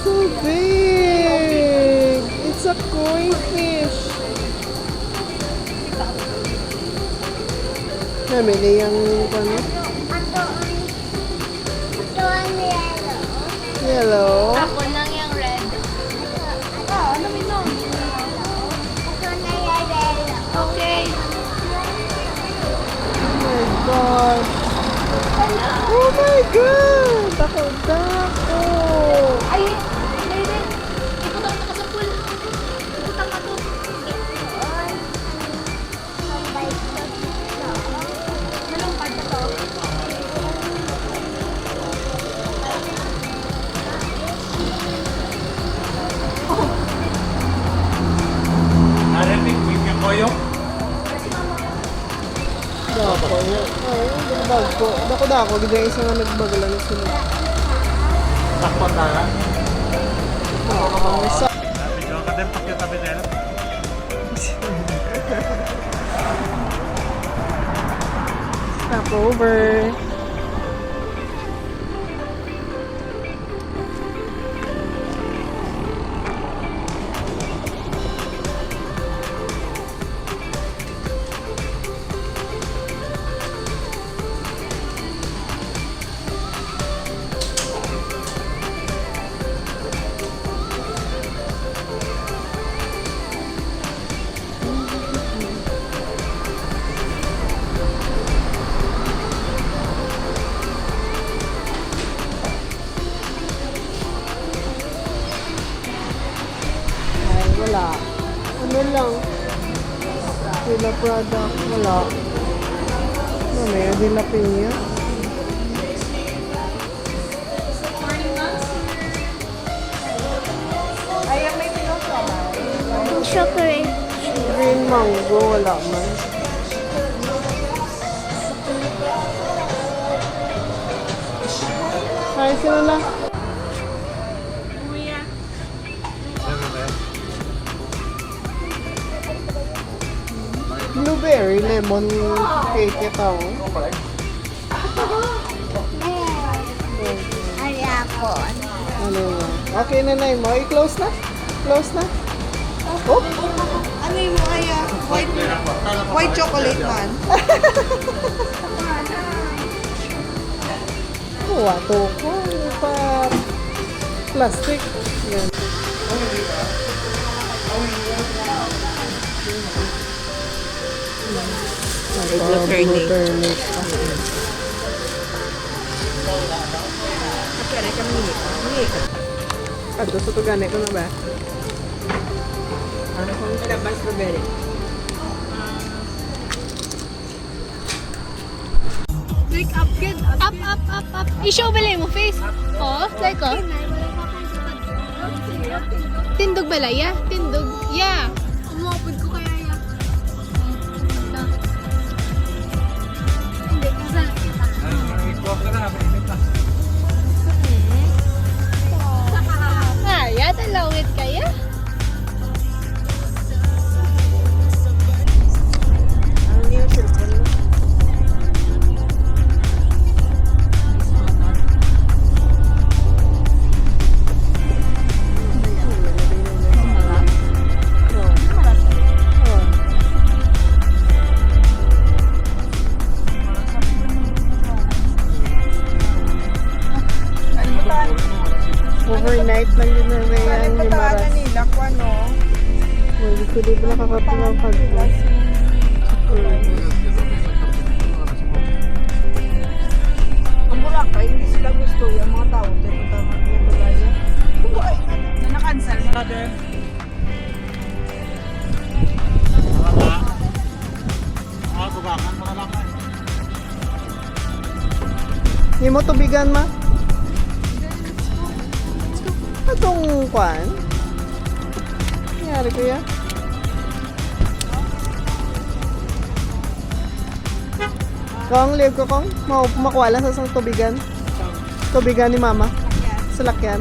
So big! It's a koi fish. Namili yung ano? Ito ang yellow. Yellow. Ako lang yung red. Ano mo? Ito na yung yellow. Okay. Oh my God. Oh my God! Dako-dako! Ay, hindi. Ikutan ka sa pool. Ikutan ka to. Nalumpad ka to. Narinig, bigyan ko yung Dako. Ay, nagbag ko. Dako-dako. Bigay isa nga nagbagala na sunod. takpan tayo. Oh, sa... Bigyan ka din pagkatabi nila. Stop over. Ay, wala. Ano lang? Sila product. Wala. Mamaya dilapin niya. Chocolate. Green mango. Wala man. Ay, sila na. Blueberry, lemon cake ito. Ay, ako. Ano nga? Okay na na mo. I-close na? Close na? Oh? Ano yung mga white chocolate man? Kuha to ko. Pa plastic. Yan. Alternate. Kaya na kami Ato, sa to gani ko na ba? Ano kung ba strawberry? Like up, good. Up, up, up, up. I-show balay mo face. Oh, like oh. Tindog balay, ya? Tindog. Yeah. Umapod ko kaya ya. Hindi, kasal kita. Ikuha ka na, mainit na. Kaya, talawit kaya? Ano yung cellphone mo? Overnight lang din na yan. Ano ba ata nila kung ano? Hindi ko din pala kakatulang pag-vlog. Ang Boracay, hindi sila gusto yung mga tao. Pero tama yung balaya. Na na-cancel na. Gubakan mo na lang. Hindi mo tubigan ma? Itong kwan? Nangyari ko yan? Kong, live ko kong? Makuha lang sa isang tubigan? Tubigan ni mama? Sa lakyan?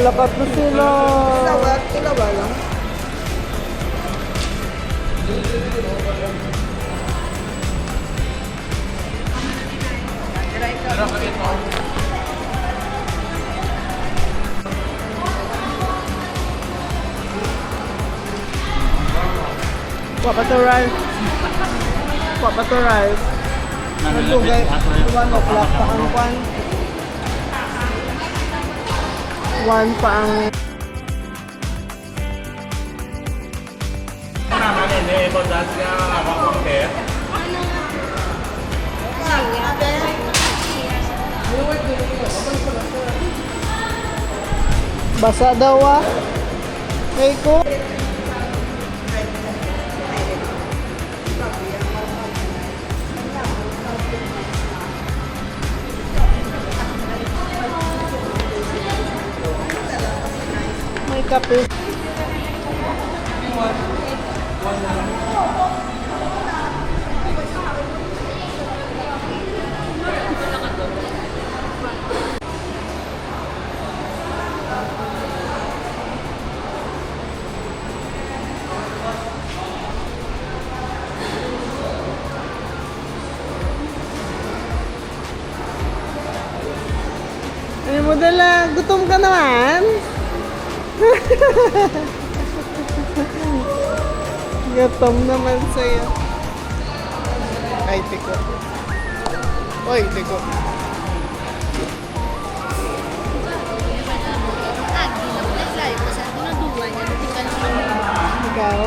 Lakat na sila. Ilawa lang. Papatural. Papatural. Nagugay. 1 o'clock pa ang kwan. 1 pa ang... Naman hindi, ito dahil siya nakakongke. Basa daw ah. Hey ko. May kape. Ano mo dala? Gutom ka naman? Gutom naman sa'yo. Ay, tiko. Oy, tiko. Ikaw?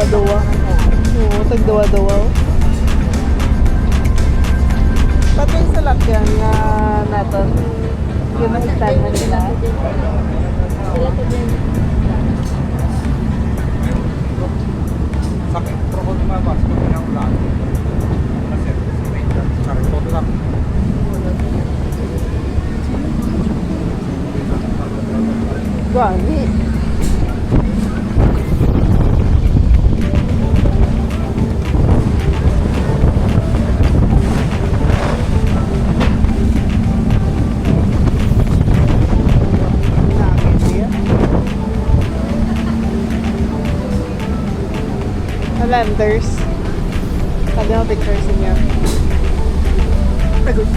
Tagdawa-dawa. Oo, tagdawa-dawa. Pati yung salakyan nga natin. Yun ang stand na nila. Sakit pero kung lumabas, kung pinaulan. Kasi, sakit ko lang. Gani. Landers. Sabi mo pictures niya. Pagod.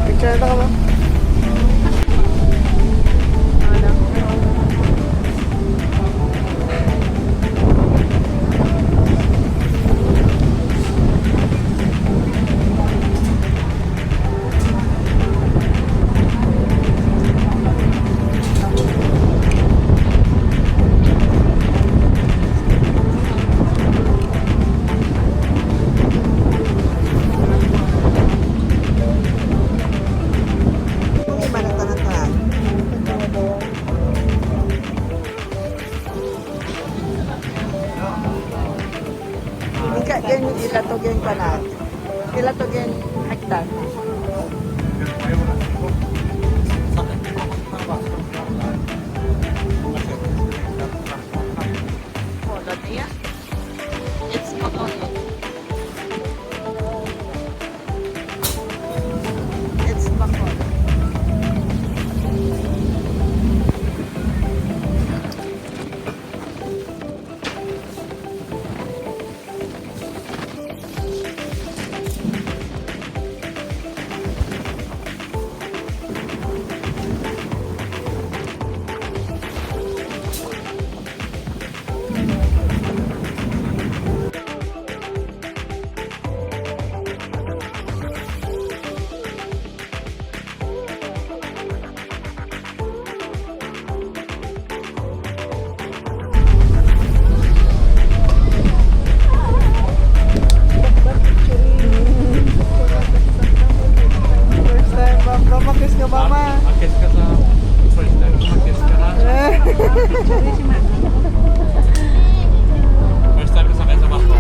Picture na ka ba? Ano? Ilatogin ka na. Ilatogin hektar. Oh, dati yan. It's Bacolod. It's Bacolod. Akit ka sa first time, akit ka na. First time ka sakay sa bako.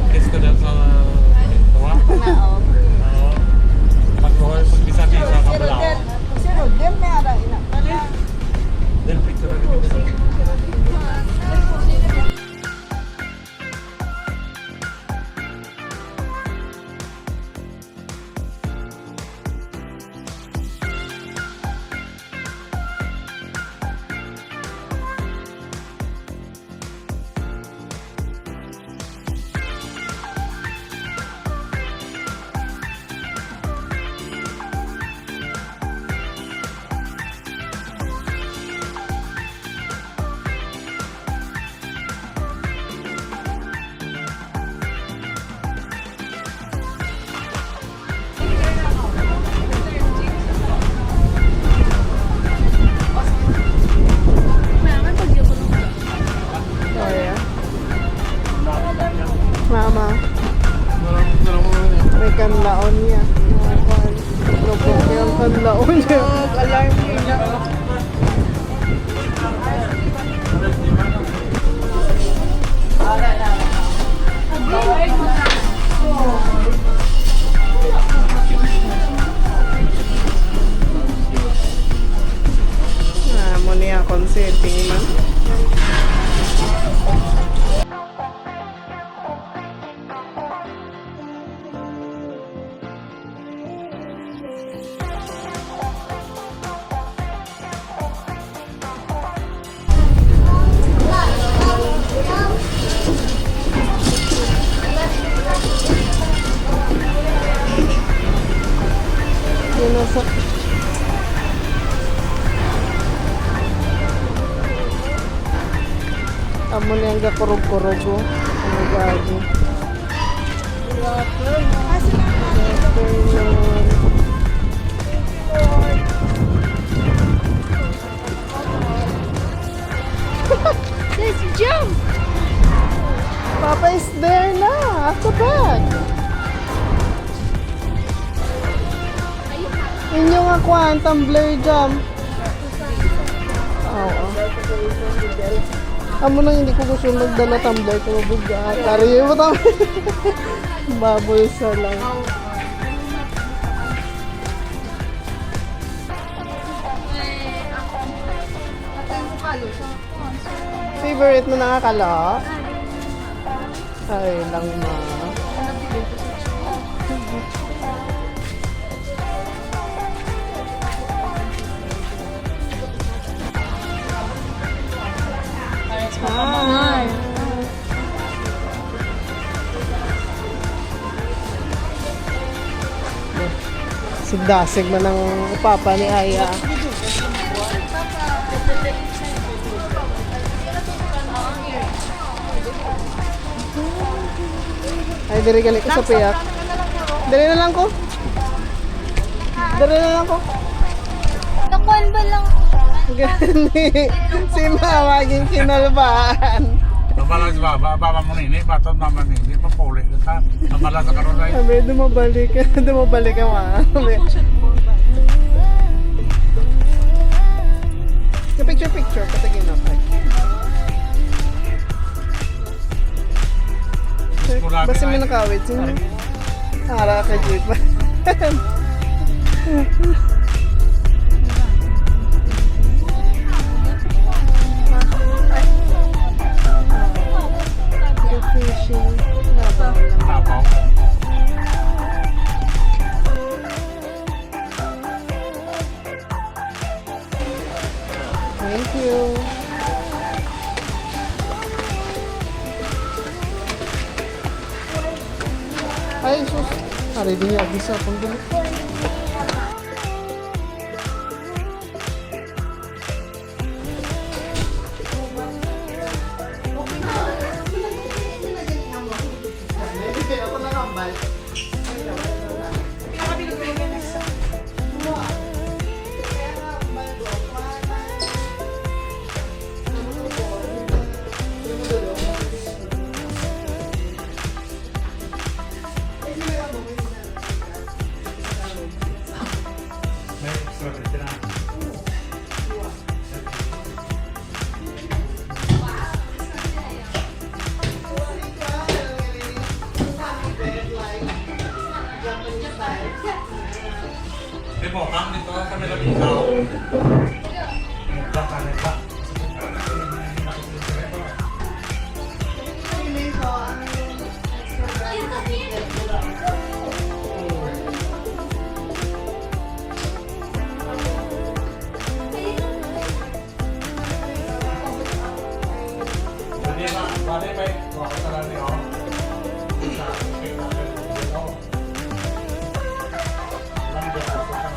Kiss ka dyan sa tuwa. Oo. Pag-horse, bisa-bisa ka Pero balaw. then, pero then may ara ina. Then picture na dito. Mama, may kanlaon niya. Lupok yung kanlaon niya. Alarm nila. Mo niya concepting man. Sinusok. Amo niyang gakurog-kurogo. Ano gago. Afternoon. Inyong akuan, tumbler jam. Oo. Amo nang hindi ko gusto magdala tumbler ko mabuga. Tari mo tama. Babulsa lang. Favorite mo na kala? Ay lang ma. Ah. Sigdasig man ng papa ni Aya. Ay, diri gali ko sa piyak. Diri na lang ko. Diri na lang ko. Nakuan ba lang? Gani. Si mama maging kinalbaan. Namalas baba mo nini, batot naman nini, mapuli ka. Namalas sa karon ay. Sabi, dumabalik ka. Dumabalik ka, ma. Picture. Patagin na. Basta may nakawit. Hara ka, Jit. Fishing. Tapaw. Thank you. Ay, sus. Hari din niya bisa pang dun. May extra na. Di mo, ang nito kami lang ikaw. Kakanita. Jadi ba, bale ba, baka talaga niyo. Sa akin natin dito. Landiyan ako sa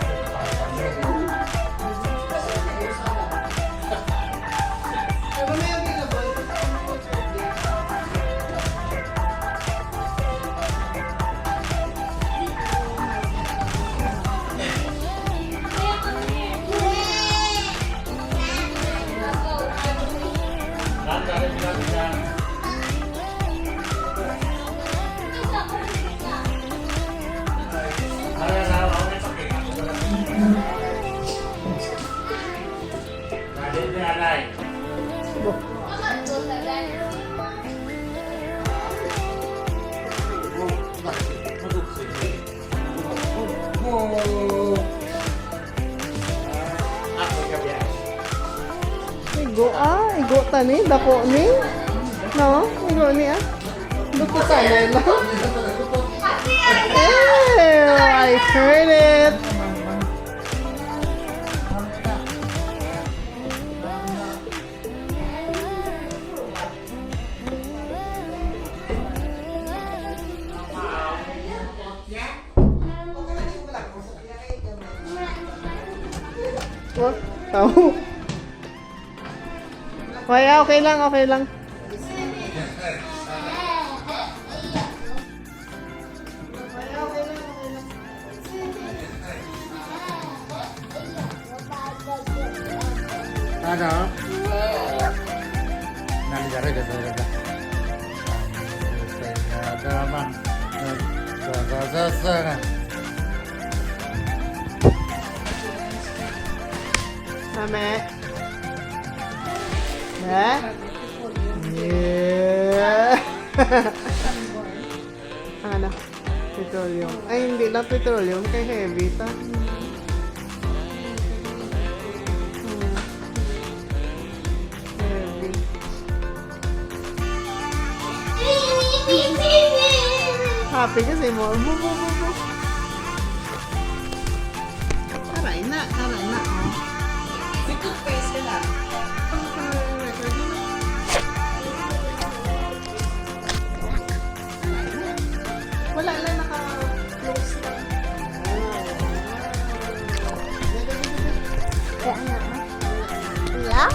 Igo tani, dako ni. No, igo ni ah. Dako tani lang. Ew, I heard it. What? Tahu. Oh ya, okay lang. Ano? Nandiyan rin kasi rin. Ada apa? Sa. Ame. Eh? Yeah. Ano? Petroleum. Ay, hindi lang petroleum. Kay heavy ta. Heavy. Happy kasi mo. Aray na. Oh. May toothpaste ka na. Wala lang, naka-close lang. Kaya ano? Wala?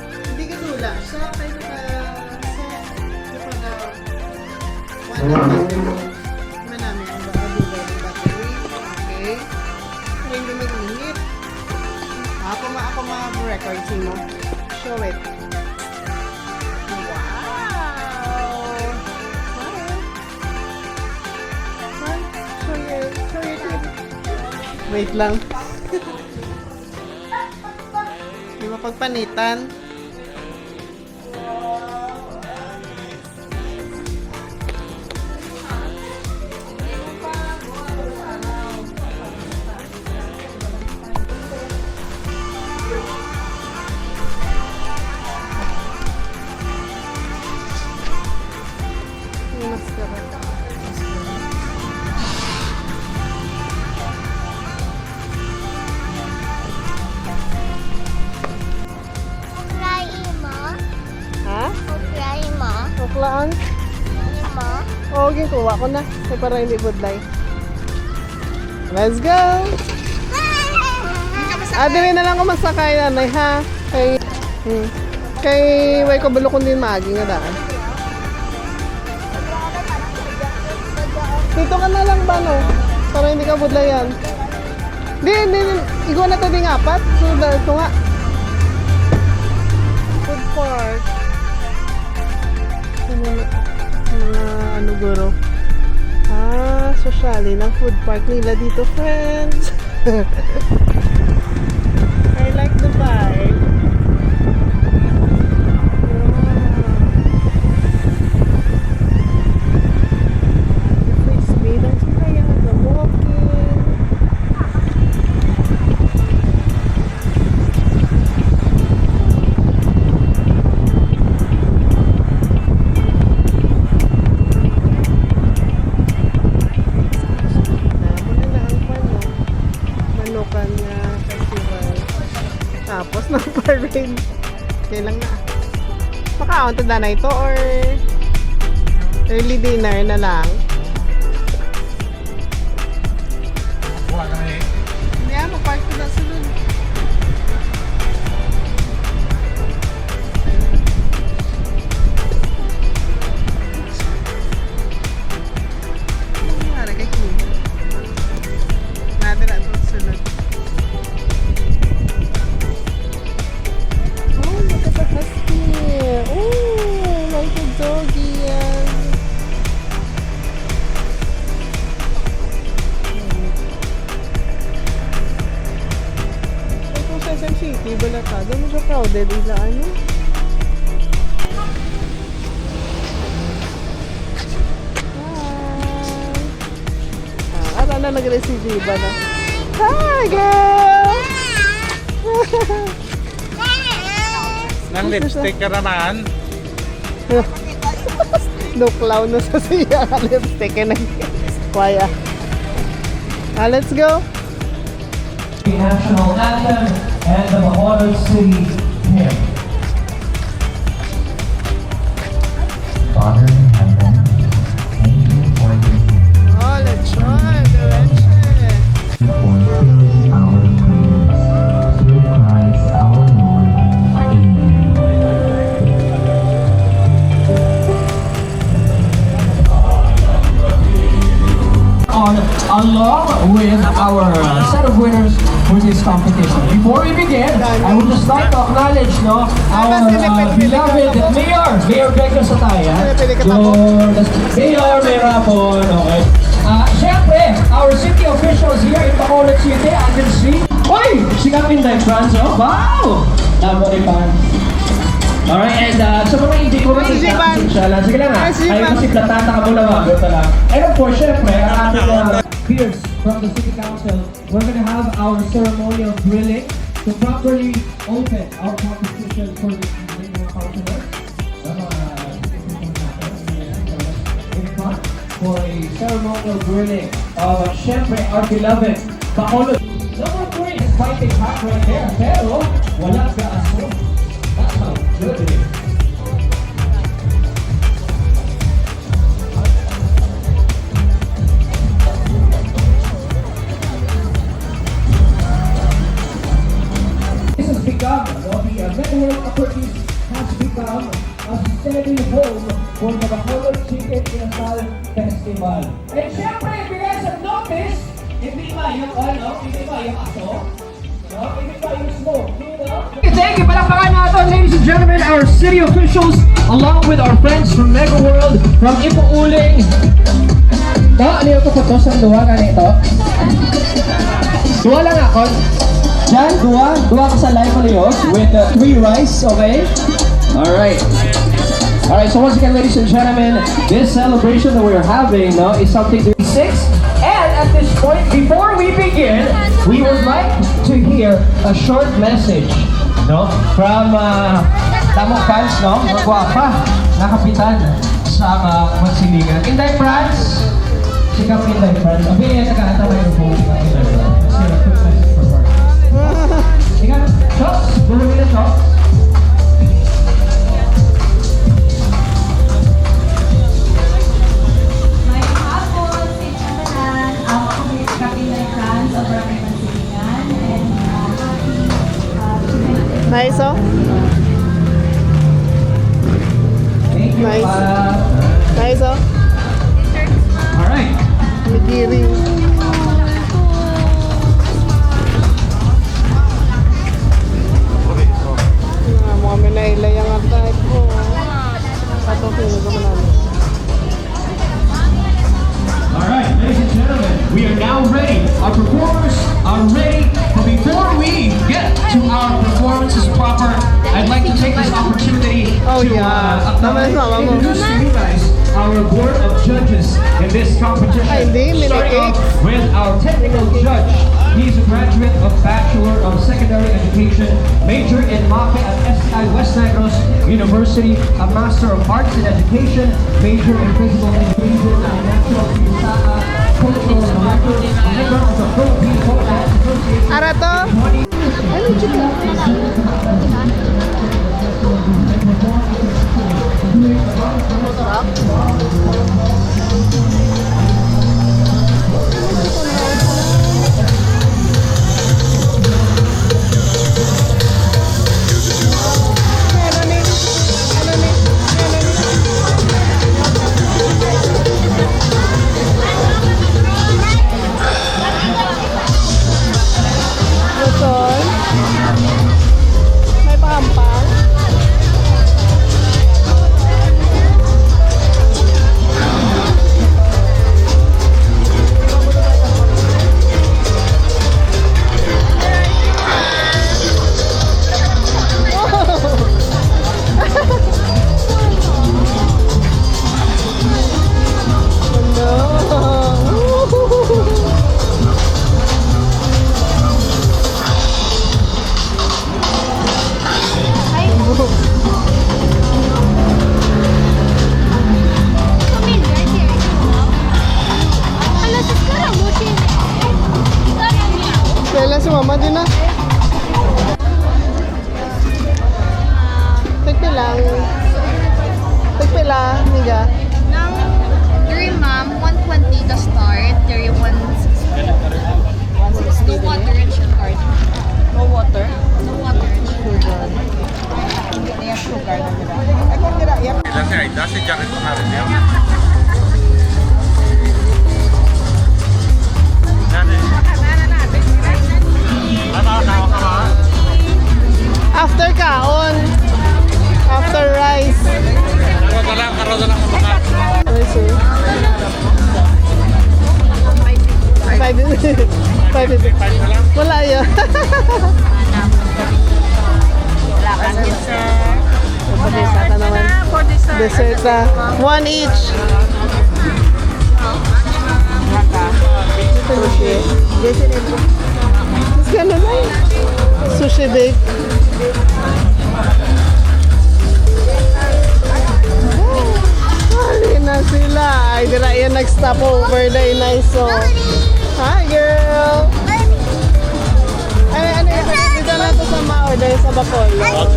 Hindi ka dula. Siya kayo naka-set. One battery. Manami ang baka dula ng battery. Okay. Ngayon lumilinit. Ako ma-record mo. Show it. Wait lang. Di ba pagpanitan? Yung mascara. Kukrain mo? Ha? Kukrain mo? Uklaan? Kukrain mo? Oo, ginkuha ko na. Kaya para hindi budlay. Let's go! Dili na lang ako masakay, nanay, ha? Kay way ko bulokon din maagi nga daan. Dito ka na lang ba, no? Para hindi ka budlayan. Hindi. Igawa na ito ding apat. So, ito nga. Food park. Ano guro? Sosyali ng food park nila dito, friends. I like the vibe. The speed ang sakaya, the walking. Manokan nga festival. Tapos ng parade. Kailang na. Makaon to na ito or early dinner na lang. Kuha ka na eh. Hindi ano, park to na sunod. Ano nangyari kay Kuya? Natin na ito sunod. Oh, look at the husky. Oh, like a doggy. Ay, kung Quezon City, Balata, doon mo siya crowded. Ila ano? Hi! At ano nag-receive ba na? Hi, girl! Nang lipstick ka naman. Nuklaw na sa siya. Lipstick ka nag-kwaya. Let's go. The national anthem and the Bacolod City hymn. Father in heaven, thank you for this day. Oh, let's try. Diretso. Fulfill our prayers through Christ our Lord. Amen. Along with our set of winners for this competition. Before we begin, I would just like to acknowledge our beloved Mayor Becca Sataya. Mayor, may rapon, okay. Siyempre, our city officials here in Bacolod City, I can see Oy! Sikapin tayo, France, oh. Wow! Tama rin pa. Alright, and sa mga hindi ko Sige, Van. sige lang ha. Sige, Ayaw Van. kasi platata ka muna mga ito lang. And of course, syempre, ang ating peers from the City Council, we're gonna have our ceremonial grilling to properly open our competition for the mga councilors. For a ceremonial grilling of syempre our beloved Bacolod. Number 3 is fighting hot right there, pero wala ka aso. That's how good it is. This has become, the Megaworld Properties has become a steady home for the Bacolod Chicken Inasal Festival. And syempre, if you guys have noticed, hindi ba yung aso? No? Hindi ba yung smoke? Thank you, palakpakan natin, ladies and gentlemen, our city officials, along with our friends from Megaworld, from Ipuuling. Ano yung kuputos ang duwa ka nito? Duwa lang ako. Jan, duwa ka sa live Leos with 3 rice, okay? Alright. Alright, so once again, ladies and gentlemen, this celebration that we're having is something to be 6. And at this point, before we begin, we would like to hear a short message from tamang fans, magwapa na kapitan sa Mansilingan. Inday France, sikap Inday France. Abi, nagkakata kayo po sikap Inday France. Kasi a quick message for her. Ingat, shots, gulong na shots. Nice, oh. Thank you. Nice. Nice, oh. Alright. Nagiri. Mga minay ang atay ko. Patokin ko naman. Alright, ladies and gentlemen, we are now ready. Our performers are ready. But before we get to our performances proper, I'd like to take this opportunity Oh, to yeah. acknowledge Mama, and introduce to you guys our board of judges in this competition. Ay, hindi, Starting off minute with our technical judge. He's a graduate of Bachelor of Secondary Education, major in MAPE at STI West Negros University, a Master of Arts in Education, major in Physical Education, and National Cultural Director, a member of the Philippine Folk Dance Association. Ara to? Ano chika? Luzon? May pahampang? Kailan si mama din na? Tagpila. Tagpila, niga. Nang three ma'am, 120 the start, 31 no water and sugar. No water. No water and sugar. Hindi yung sugar na nila. Ay, kung nila, yan. Dasi jacket kemarin ya. After kaon. After rice. Karo dalang makan. Rice. 5 minutes. Pwede din. Wala yun. Wala ka dessert. Dessert naman. For dessert. Dessert na. One each. Sushi. Mas gano'n na yun. Sushi bake. Hali na sila. Ay, dira yan nag-stop over na inay. So, hi girl. Ay, ano yun? Dito na to sa Mao dahil sa Bacolod.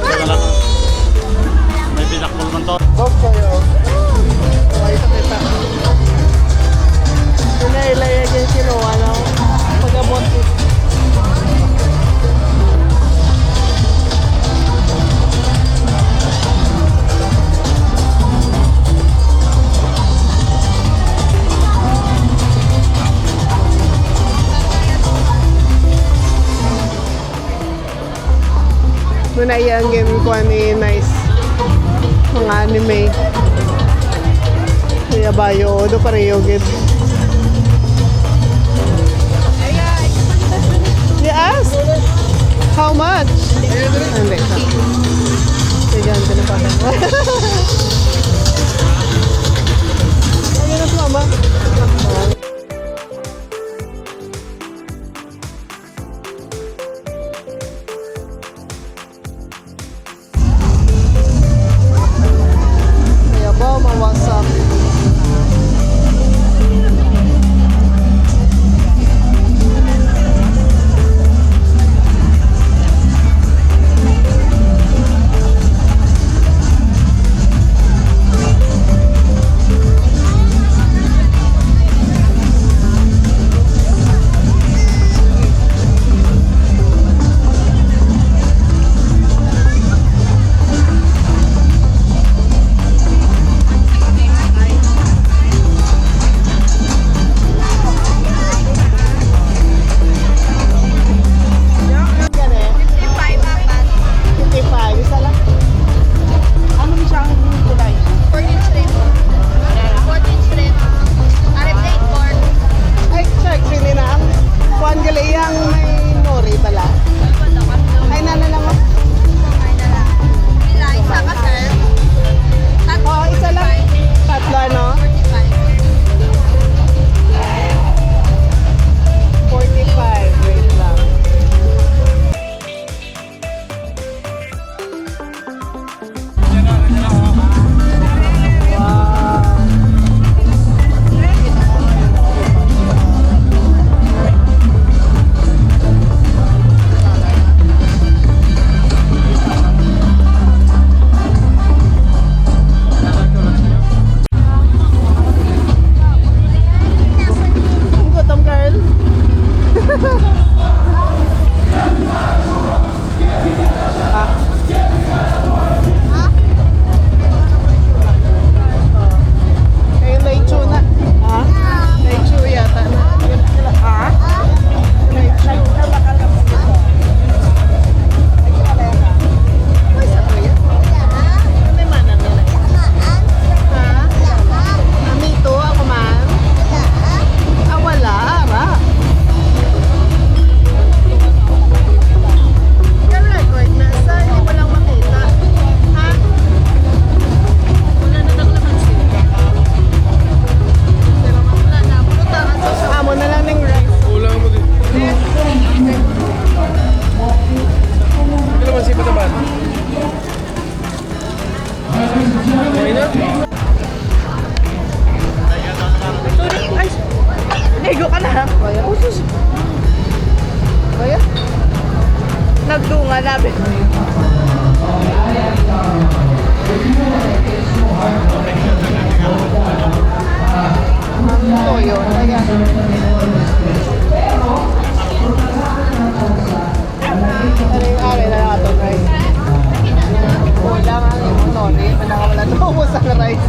May pinakbol man to. Bob kayo. Okay, kita. Pinailayag yung kinuha, no? Pag-abot. Muna iyang game ko ni Nice. Mga anime. Kaya bayo, do pareho gid. Yes. How much? Hindi. Sige, ante na pa. Ayun na si mama. Kaya ba, mawasak. Ligo ka na. Kaya? Kaya? Nagdunga namin. Ang toyo. Kaya? Ari na lang ito, guys. Wala nga yung motor. Pinakawala na ako sa rice.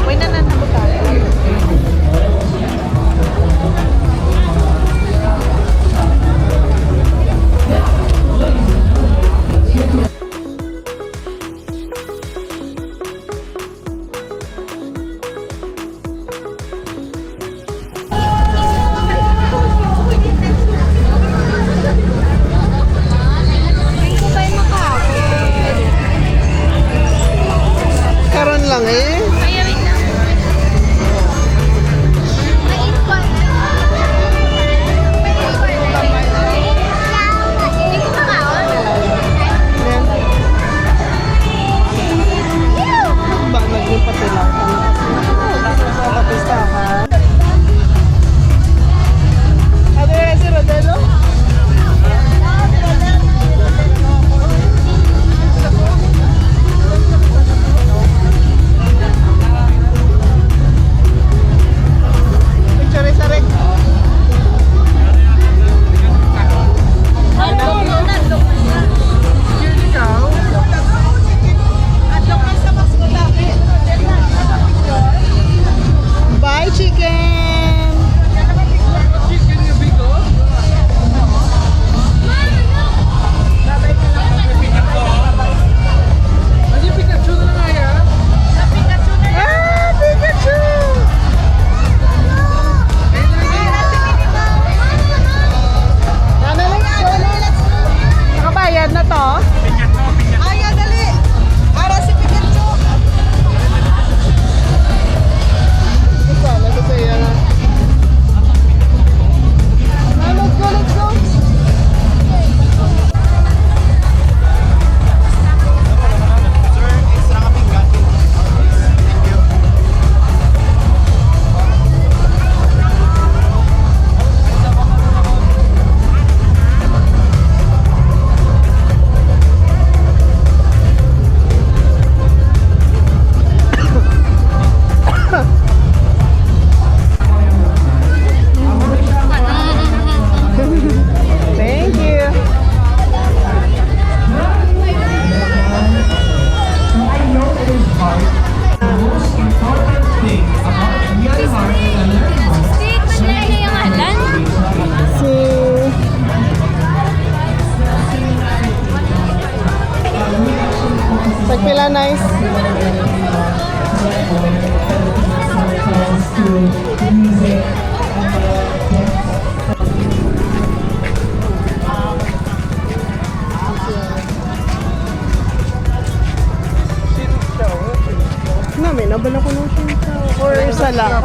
Uy, nananabot tayo.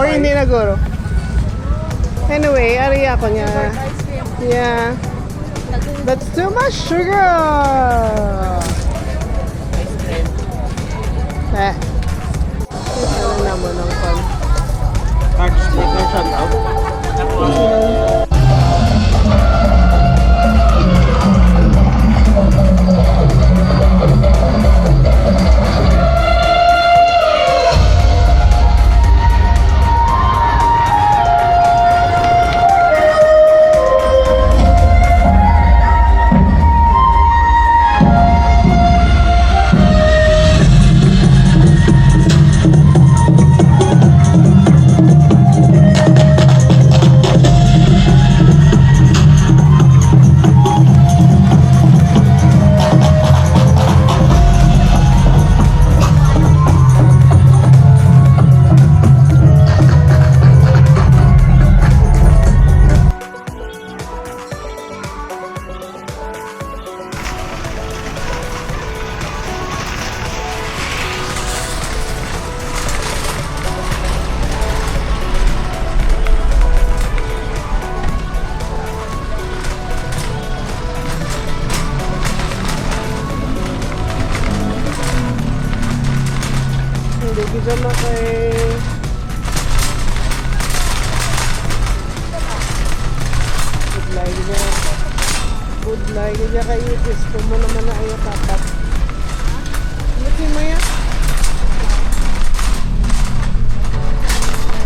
Or hindi na guro. Anyway, ari ako niya. Ice cream. Yeah. That's too much sugar! Eh. Ano naman ang pan? Shut up. Hindi kita makay... Good like niya kayo. Gusto mo naman na ayaw tapat. Laki mo yan.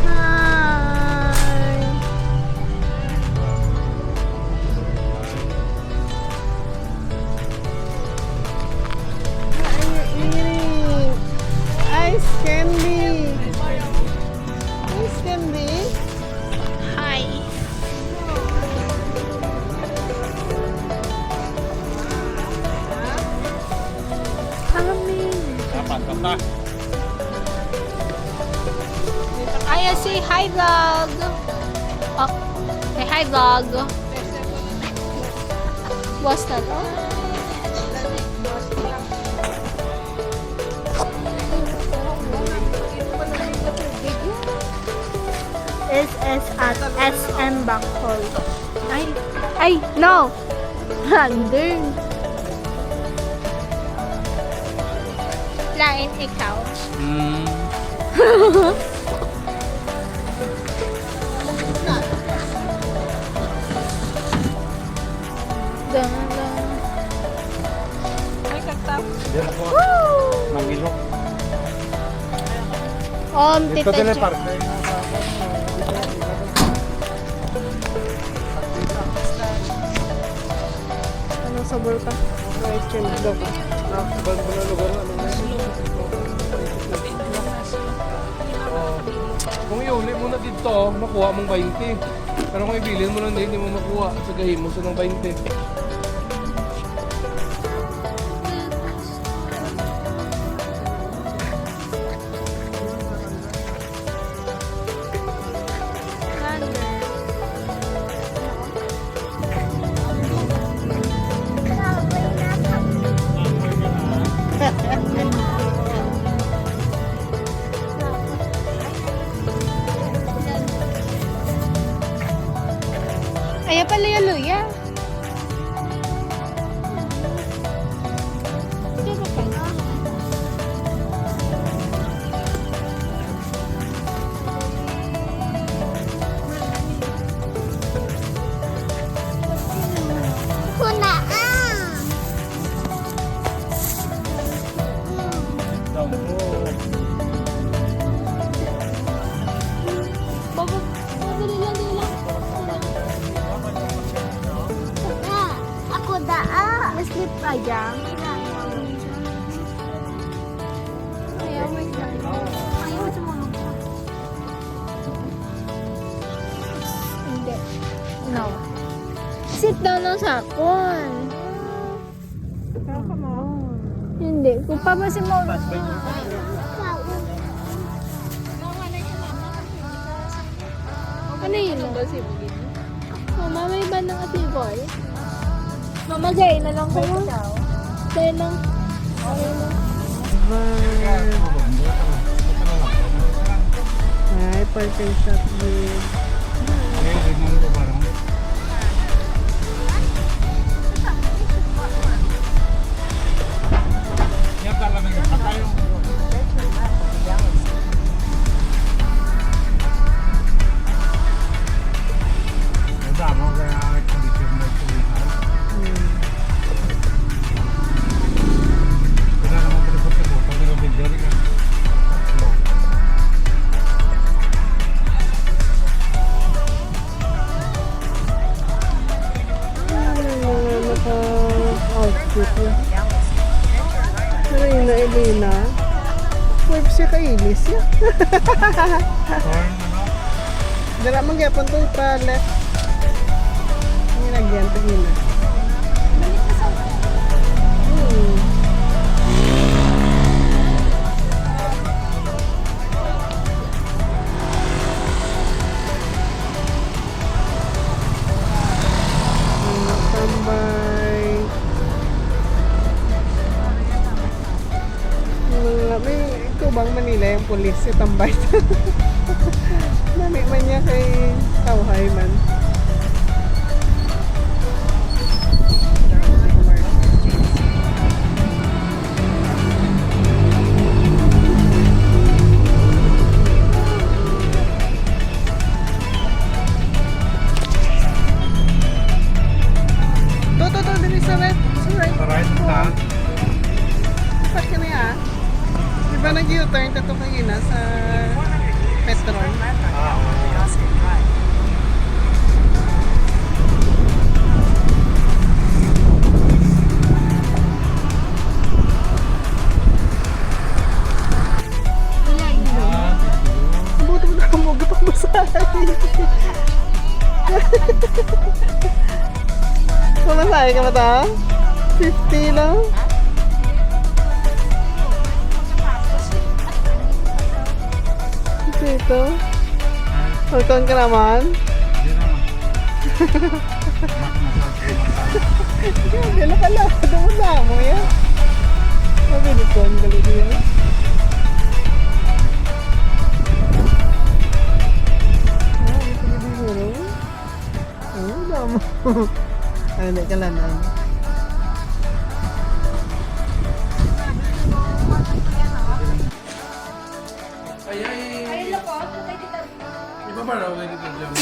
Hi! What are you eating? Ice candy! Ice candy? Hi. Dapat, basta. Aya, say hi, vlog. Oh, say hi, vlog. Boss na to? This is at SM Bacol. Ay, no! Random. Lain ikaw. Ay, kagtap. Mangilok. Tita Ito din ay Che. park. Anong sabor ka? Ice cream daw ka. Kung iuli mo na dito, makuha mong 20. Pero kung ibilin mo lang din, hindi mo makuha. Sagahin mo sa ng 20. Ayaw pala yung luya. Kuna ako daa. Sleep aja. Ayaw mo dyan. Ayaw sumunod ka. Hindi. No. Sit down lang sa akon. Hindi. Kung papasin mo. Ano yun? Mama, may ba ng atiboy? Mama, gaya na lang kayo. Gaya lang. Okay lang. Ay, parking shot with... Outfit niya. Marina Elena. Web siya kailis ya. Dala magyapon to pa left. Ang lagyan to gina. Tambay. May kubang Manila yung pulis si tambay. Nami man niya kay Tauhay man. To, dili sa right. Sa right. Saan ka na yan? Di ba nag-U-turn ito kanina sa Petron? Buto na mo, gapang basahay. Pamasahe ka ba ta? 50 lang? Ito? Halkan ka naman? Gala ka lang. Dumula mo yan. Mabili ko ang galit yan. Ito na siguro. Wala mo. Ay, hindi ka lang. Ay, loko. Tatay dito. Iba pa raw dito dyan.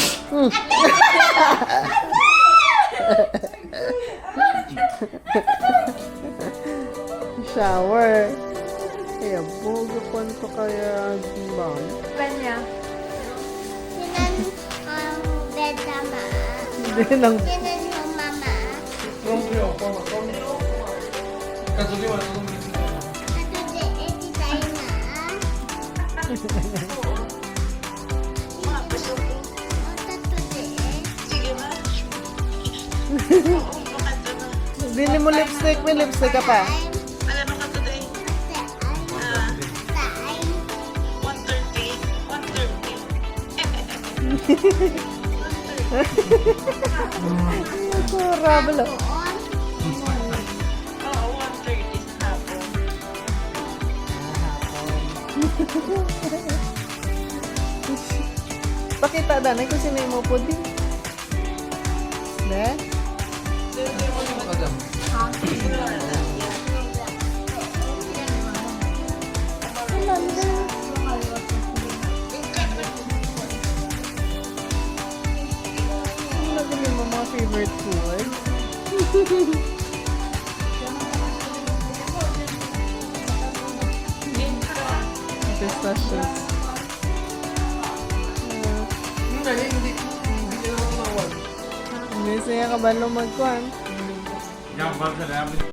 Shower. Kaya bogo kwanto kaya bang? Kanya. Bed sama. Hindi lang. Sinan mo mama. Kasuli mo, ito mo dito. Ito edi tayo na. Bili mo lipstick. May lipstick ka pa. Ano ka today? 130. Ito, rabalo. Oo, 130 sa hapon. Pakita danay kung sino yung mo din. Ne? Ano yung mga favorite food? Pistachios. Hindi na ako nawal. Hindi siya kabalo magkuhan. Yan, bagay na